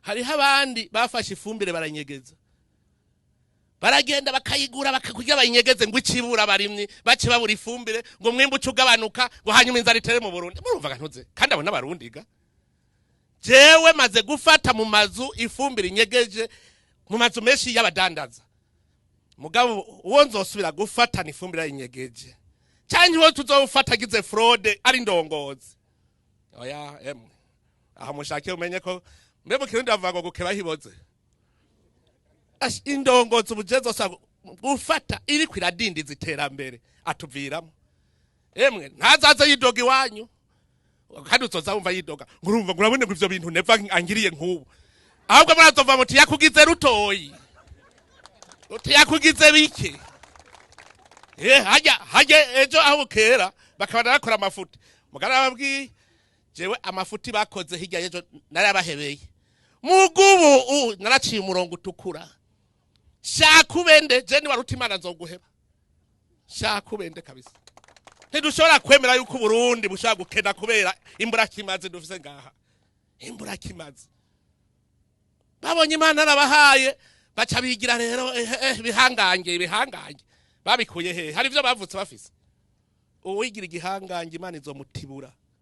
hariho abandi bafashe ifumbire baranyegeza, baragenda bakayigura bakakugira bayinyegeze ngo ikibura abarimyi bace babura ifumbire ngo mwimbu ugabanuka ngo hanyuma inzara itere mu Burundi. Murumva ntuze kandi abona barundiga. Jewe maze gufata mu mazu ifumbire inyegeje mu mazu menshi y'abadandaza, mugabo uwo nzosubira gufata ni ifumbire y'inyegeje cyane uwo tuzofata gize fraude ari ndongozi. Oya emwe aha mushake umenye ko mbe mu Kirundi bavuga ngo gukeba hiboze. Indongozi ubujezo sa gufata iri kwiradindiza iterambere atuviramo. Emwe ntazaze yidoga iwanyu kandi uzoza wumva yidoga ngurumva ngurabone ngo ivyo bintu neva angiriye nk'ubu, ahubwo murazova muti yakugize rutoyi uti yakugize bike. Hajye ejo aho kera bakabana bakora amafuti mugara babwiye jewe amafuti bakoze hirya yejo narabahebeye mugubu naraciye umurongo utukura. Shakubende je ni waruti Imana nzoguheba. Shakubende kabisa. Ntidushobora kwemera yuko Burundi bushaka gukena kubera imbura kimaze dufise ngaha. Imbura kimaze. Babonye Imana arabahaye baca bigira rero bihangange babikuye he? Hari ivyo bavutse bafise. Uwigira igihangange Imana izomutibura.